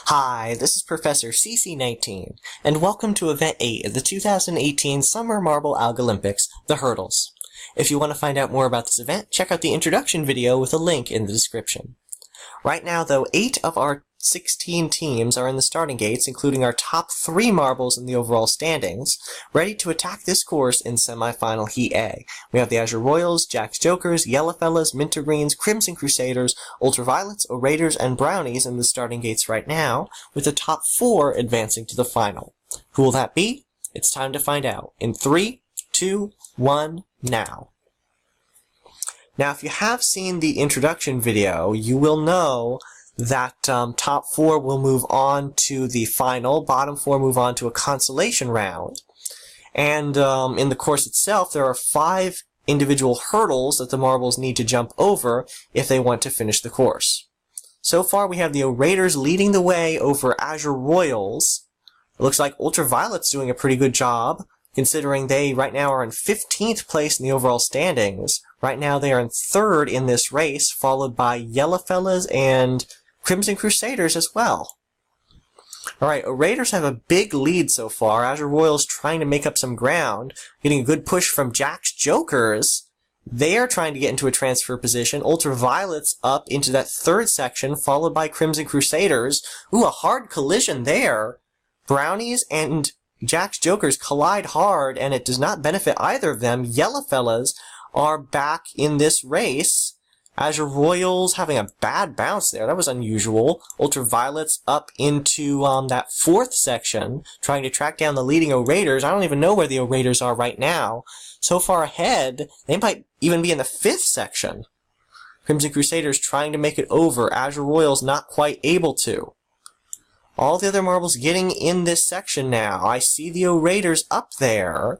Hi, this is Professor CC19, and welcome to Event 8 of the 2018 Summer Marble Algolympics, the Hurdles. If you want to find out more about this event, check out the introduction video with a link in the description. Right now, though, 8 of our 16 teams are in the starting gates, including our top 3 marbles in the overall standings, ready to attack this course in Semifinal Heat A. We have the Azure Royals, Jack's Jokers, Yellowfellas, Minter Greens, Crimson Crusaders, Ultraviolets, Orators, and Brownies in the starting gates right now, with the top 4 advancing to the final. Who will that be? It's time to find out. In 3, 2, 1, now. Now, if you have seen the introduction video, you will know that top 4 will move on to the final, bottom 4 move on to a consolation round. And in the course itself, there are 5 individual hurdles that the marbles need to jump over if they want to finish the course. So far, we have the Orators leading the way over Azure Royals. It looks like Ultraviolet's doing a pretty good job, considering they right now are in 15th place in the overall standings. Right now, they are in 3rd in this race, followed by Yellowfellas and Crimson Crusaders as well. Alright, Orators have a big lead so far. Azure Royals trying to make up some ground, getting a good push from Jack's Jokers. They are trying to get into a transfer position. Ultraviolets up into that 3rd section, followed by Crimson Crusaders. Ooh, a hard collision there. Brownies and Jack's Jokers collide hard, and it does not benefit either of them. Yellowfellas are back in this race. Azure Royals having a bad bounce there. That was unusual. Ultraviolets up into that 4th section, trying to track down the leading Orators. I don't even know where the Orators are right now. So far ahead, they might even be in the 5th section. Crimson Crusaders trying to make it over. Azure Royals not quite able to. All the other marbles getting in this section now. I see the Orators up there.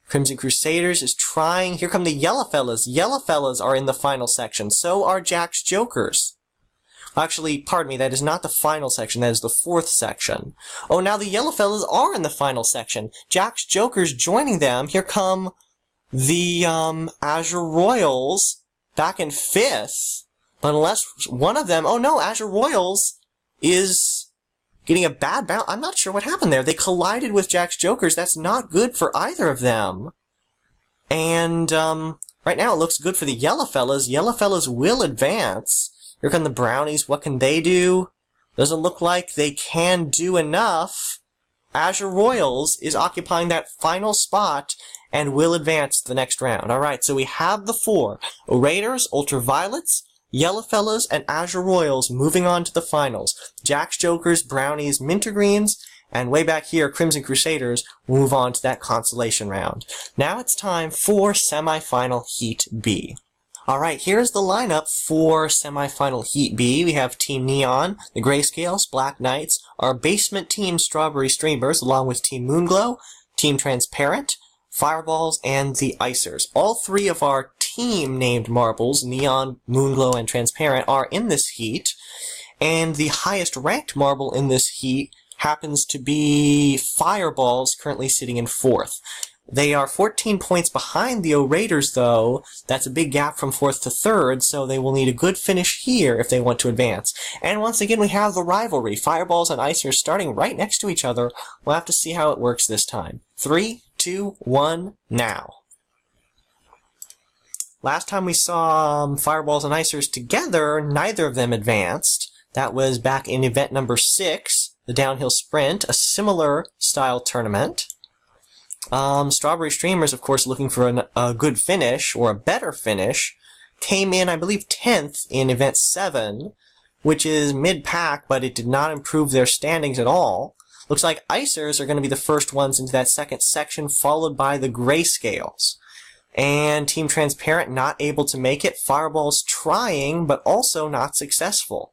Crimson Crusaders is trying. Here come the Yellowfellas. Yellowfellas are in the final section. So are Jack's Jokers. Actually, pardon me, that is not the final section. That is the 4th section. Oh, now the Yellowfellas are in the final section. Jack's Jokers joining them. Here come the Azure Royals back in 5th. But unless one of them... Oh no, Azure Royals is getting a bad bounce. I'm not sure what happened there. They collided with Jack's Jokers. That's not good for either of them. And right now it looks good for the Yellowfellas. Yellowfellas will advance. Here come the Brownies. What can they do? Doesn't look like they can do enough. Azure Royals is occupying that final spot and will advance to the next round. Alright, so we have the 4. Orators, Ultraviolets, Yellowfellas, and Azure Royals moving on to the finals. Jack's Jokers, Brownies, Minter Greens, and way back here, Crimson Crusaders will move on to that consolation round. Now it's time for Semifinal Heat B. Alright, here's the lineup for Semifinal Heat B. We have Team Neon, the Grayscales, Black Knights, our basement team Strawberry Streamers, along with Team Moonglow, Team Transparent, Fireballs, and the Icers. All 3 of our team-named marbles, Neon, Moonglow, and Transparent, are in this heat, and the highest-ranked marble in this heat happens to be Fireballs, currently sitting in 4th. They are 14 points behind the Orators, though. That's a big gap from 4th to 3rd, so they will need a good finish here if they want to advance. And once again, we have the rivalry. Fireballs and Icers starting right next to each other. We'll have to see how it works this time. 3, 2, 1, now. Last time we saw Fireballs and Icers together, neither of them advanced. That was back in event number 6, the downhill sprint, a similar style tournament. Strawberry Streamers, of course, looking for a good finish, or a better finish, came in, I believe, 10th in event 7, which is mid-pack, but it did not improve their standings at all. Looks like Icers are going to be the first ones into that 2nd section, followed by the Grayscales. And Team Transparent not able to make it. Fireballs trying, but also not successful.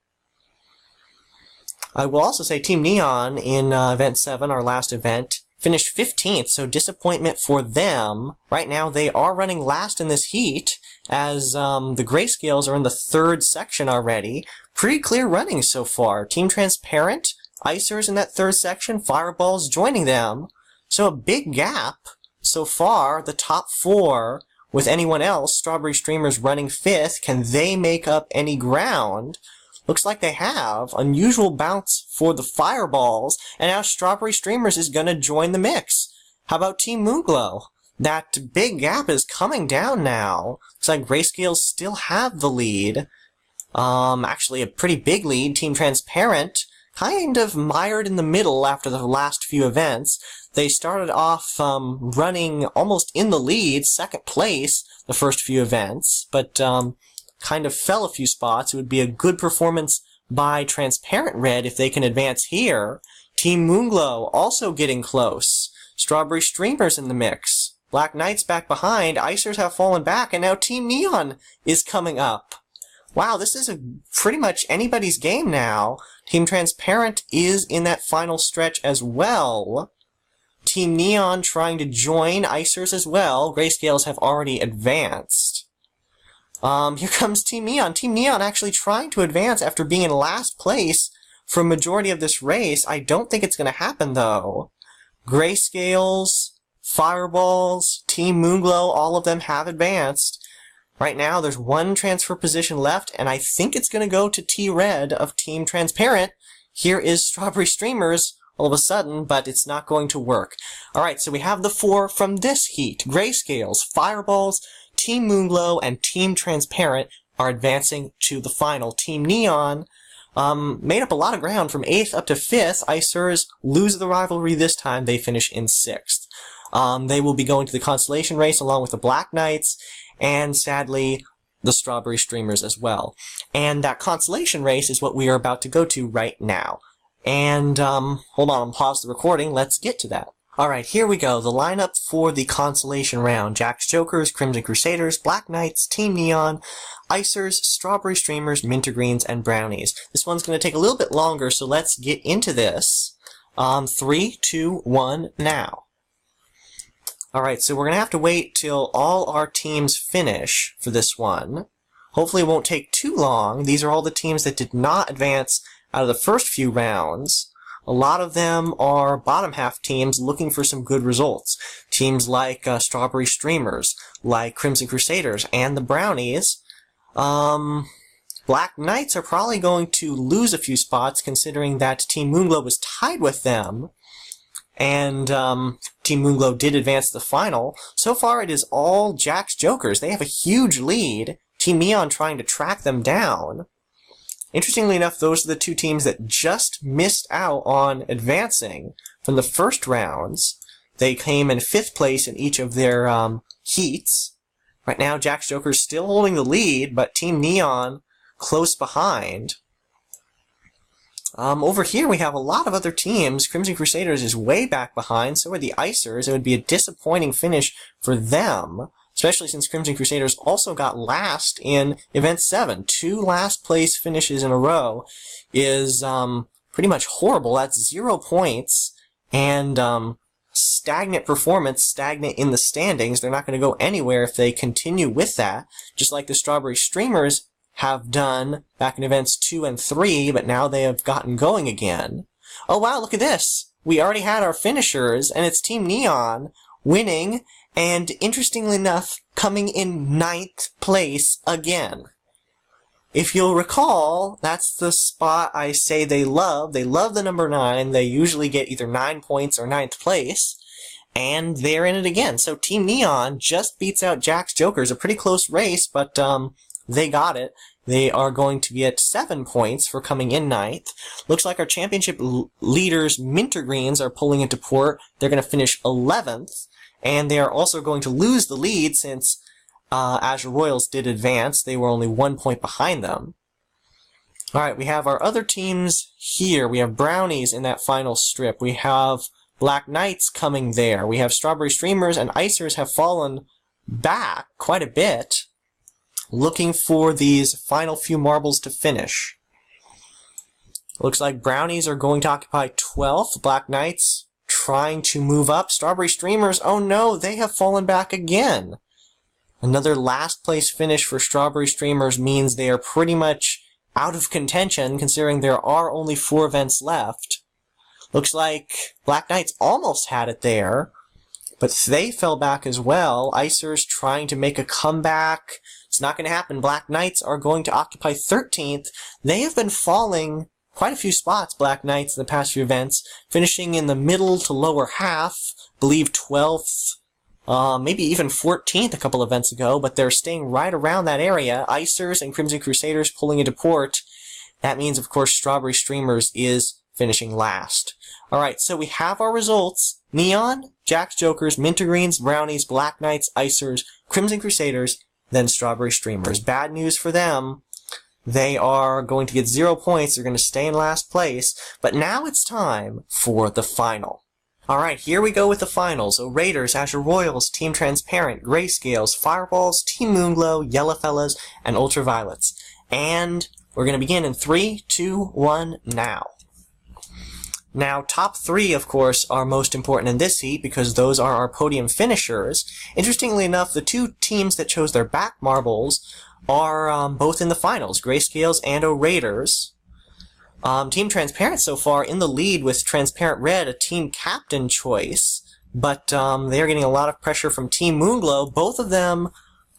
I will also say Team Neon in Event 7, our last event, finished 15th, so disappointment for them. Right now they are running last in this heat, as the Grayscales are in the 3rd section already. Pretty clear running so far. Team Transparent, Icers in that 3rd section, Fireballs joining them. So a big gap. So far, the top 4 with anyone else. Strawberry Streamers running 5th. Can they make up any ground? Looks like they have. Unusual bounce for the Fireballs, and now Strawberry Streamers is going to join the mix. How about Team Moonglow? That big gap is coming down now. Looks like Grayscales still have the lead. Actually a pretty big lead. Team Transparent kind of mired in the middle after the last few events. They started off running almost in the lead, second place, the first few events, but kind of fell a few spots. It would be a good performance by Transparent Red if they can advance here. Team Moonglow also getting close. Strawberry Streamers in the mix. Black Knights back behind. Icers have fallen back, and now Team Neon is coming up. Wow, this is pretty much anybody's game now. Team Transparent is in that final stretch as well. Team Neon trying to join Icers as well. Grayscales have already advanced. Here comes Team Neon. Team Neon actually trying to advance after being in last place for a majority of this race. I don't think it's going to happen, though. Grayscales, Fireballs, Team Moonglow, all of them have advanced. Right now, there's one transfer position left, and I think it's going to go to T-Red of Team Transparent. Here is Strawberry Streamers all of a sudden, but it's not going to work. Alright, so we have the four from this heat. Grayscales, Fireballs, Team Moonglow, and Team Transparent are advancing to the final. Team Neon made up a lot of ground from 8th up to 5th. Icers lose the rivalry this time. They finish in 6th. They will be going to the Consolation race along with the Black Knights, and sadly, the Strawberry Streamers as well. And that Consolation race is what we are about to go to right now. And, hold on, pause the recording, let's get to that. Alright, here we go, the lineup for the Consolation Round. Jack's Jokers, Crimson Crusaders, Black Knights, Team Neon, Icers, Strawberry Streamers, Mintergreens, and Brownies. This one's going to take a little bit longer, so let's get into this. 3, 2, 1, now. Alright, so we're going to have to wait till all our teams finish for this one. Hopefully it won't take too long. These are all the teams that did not advance out of the first few rounds. A lot of them are bottom half teams looking for some good results. Teams like Strawberry Streamers, like Crimson Crusaders, and the Brownies. Black Knights are probably going to lose a few spots considering that Team Moonglow was tied with them. And Team Moonglow did advance to the final. So far it is all Jack's Jokers. They have a huge lead. Team Neon trying to track them down. Interestingly enough, those are the two teams that just missed out on advancing from the first rounds. They came in 5th place in each of their heats. Right now, Jack's Jokers still holding the lead, but Team Neon close behind. Over here we have a lot of other teams. Crimson Crusaders is way back behind, so are the Icers. It would be a disappointing finish for them, especially since Crimson Crusaders also got last in Event 7. 2 last place finishes in a row is pretty much horrible. That's 0 points, and stagnant performance, stagnant in the standings. They're not going to go anywhere if they continue with that, just like the Strawberry Streamers have done back in events 2 and 3, but now they have gotten going again. Oh wow, look at this! We already had our finishers, and it's Team Neon winning, and interestingly enough, coming in 9th place again. If you'll recall, that's the spot I say they love. They love the number 9. They usually get either 9 points or 9th place, and they're in it again. So Team Neon just beats out Jack's Jokers. A pretty close race, but they got it. They are going to get 7 points for coming in 9th. Looks like our championship leaders, Mintergreens, are pulling into port. They're going to finish 11th. And they are also going to lose the lead since Azure Royals did advance. They were only 1 point behind them. Alright, we have our other teams here. We have Brownies in that final strip. We have Black Knights coming there. We have Strawberry Streamers, and Icers have fallen back quite a bit, looking for these final few marbles to finish. Looks like Brownies are going to occupy 12th. Black Knights trying to move up. Strawberry Streamers, oh no, they have fallen back again. Another last place finish for Strawberry Streamers means they are pretty much out of contention, considering there are only 4 events left. Looks like Black Knights almost had it there, but they fell back as well. Icers trying to make a comeback. It's not going to happen. Black Knights are going to occupy 13th. They have been falling quite a few spots, Black Knights, in the past few events, finishing in the middle to lower half, believe 12th, maybe even 14th a couple events ago, but they're staying right around that area. Icers and Crimson Crusaders pulling into port. That means, of course, Strawberry Streamers is finishing last. Alright, so we have our results. Neon, Jacks Jokers, Mintergreens, Brownies, Black Knights, Icers, Crimson Crusaders, then Strawberry Streamers. Bad news for them. They are going to get 0 points. They're going to stay in last place. But now it's time for the final. Alright, here we go with the finals. So Raiders, Azure Royals, Team Transparent, Grayscales, Fireballs, Team Moonglow, Yellowfellas, and Ultraviolets. And we're going to begin in 3, 2, 1, now. Now, top 3, of course, are most important in this heat because those are our podium finishers. Interestingly enough, the 2 teams that chose their back marbles are both in the finals, Grayscales and Raiders. Team Transparent so far in the lead with Transparent Red, a team captain choice, but they're getting a lot of pressure from Team Moonglow, both of them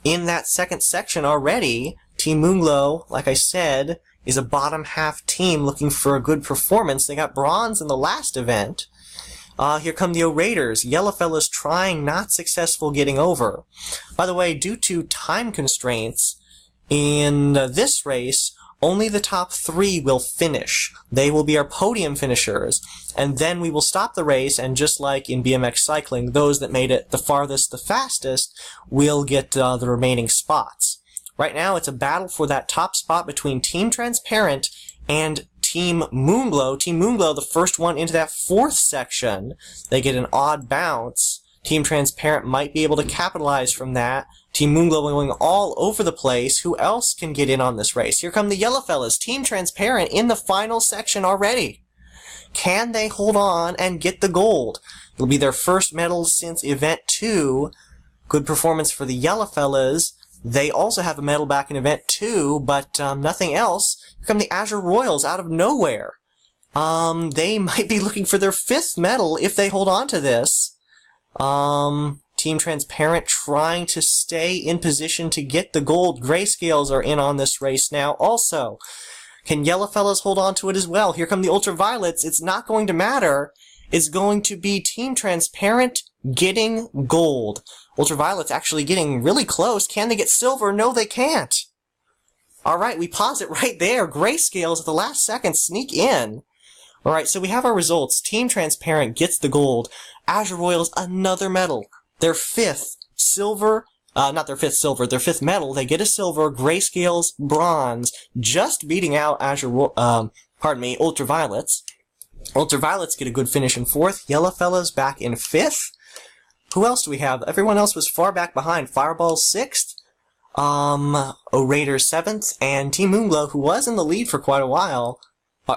in that second section already. Team Moonglow, like I said, is a bottom half team looking for a good performance. They got bronze in the last event. Here come the Raiders. Yellowfellas trying, not successful getting over. By the way, due to time constraints, in this race, only the top 3 will finish. They will be our podium finishers, and then we will stop the race, and just like in BMX cycling, those that made it the farthest, the fastest, will get the remaining spots. Right now, it's a battle for that top spot between Team Transparent and Team Moonglow. Team Moonglow, the first one into that 4th section, they get an odd bounce. Team Transparent might be able to capitalize from that. Team Moonglow going all over the place. Who else can get in on this race? Here come the Yellowfellas. Team Transparent in the final section already. Can they hold on and get the gold? It'll be their first medal since Event 2. Good performance for the Yellowfellas. They also have a medal back in Event 2, but nothing else. Here come the Azure Royals out of nowhere. They might be looking for their 5th medal if they hold on to this. Team Transparent trying to stay in position to get the gold. Grayscales are in on this race now also. Can Yellowfellas hold on to it as well? Here come the Ultraviolets. It's not going to matter. It's going to be Team Transparent getting gold. Ultraviolets actually getting really close. Can they get silver? No, they can't. Alright, we pause it right there. Grayscales at the last second sneak in. Alright, so we have our results. Team Transparent gets the gold. Azure Royals, another medal. Their 5th silver, not their 5th silver, their 5th medal. They get a silver. Grayscales, bronze. Just beating out Ultraviolets. Ultraviolets get a good finish in 4th. Yellowfellas back in 5th. Who else do we have? Everyone else was far back behind. Fireballs 6th. Raiders 7th. And Team Moonglow, who was in the lead for quite a while,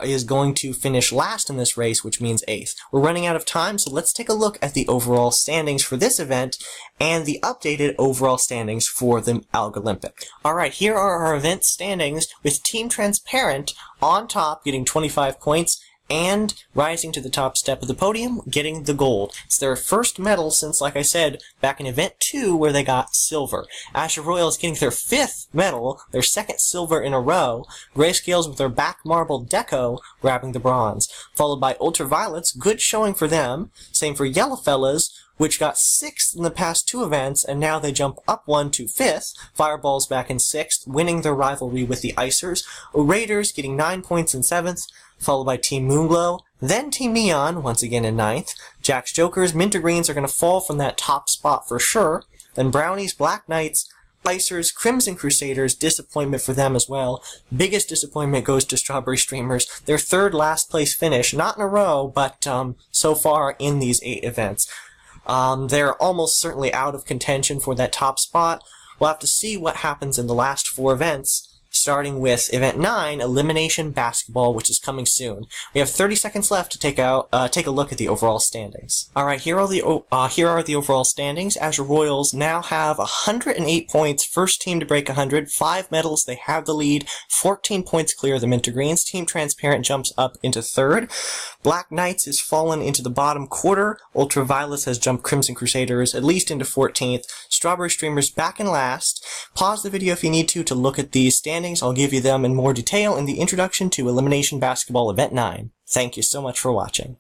is going to finish last in this race, which means 8th. We're running out of time, so let's take a look at the overall standings for this event and the updated overall standings for the Algolympic. Alright, here are our event standings with Team Transparent on top, getting 25 points, and rising to the top step of the podium, getting the gold. It's their first medal since, like I said, back in Event 2, where they got silver. Azure Royals getting their 5th medal, their 2nd silver in a row. Grayscales with their back marble deco, grabbing the bronze. Followed by Ultraviolets, good showing for them. Same for Yellowfellas, which got 6th in the past 2 events, and now they jump up 1 to 5th. Fireballs back in 6th, winning their rivalry with the Icers. Raiders getting 9 points in 7th, followed by Team Moonglow, then Team Neon, once again in 9th. Jacks Jokers, Mintergreens are going to fall from that top spot for sure. Then Brownies, Black Knights, Icers, Crimson Crusaders, disappointment for them as well. Biggest disappointment goes to Strawberry Streamers. Their 3rd last place finish, not in a row, but so far in these 8 events. They're almost certainly out of contention for that top spot. We'll have to see what happens in the last 4 events. starting with Event 9, Elimination Basketball, which is coming soon. We have 30 seconds left to take a look at the overall standings. Alright, here are the overall standings. Azure Royals now have 108 points, first team to break 100, 5 medals, they have the lead, 14 points clear of the Mint Greens. Team Transparent jumps up into 3rd. Black Knights has fallen into the bottom quarter. Ultraviolets has jumped Crimson Crusaders at least into 14th. Strawberry Streamers back in last. Pause the video if you need to look at these standings. I'll give you them in more detail in the introduction to Elimination Basketball Event 9. Thank you so much for watching.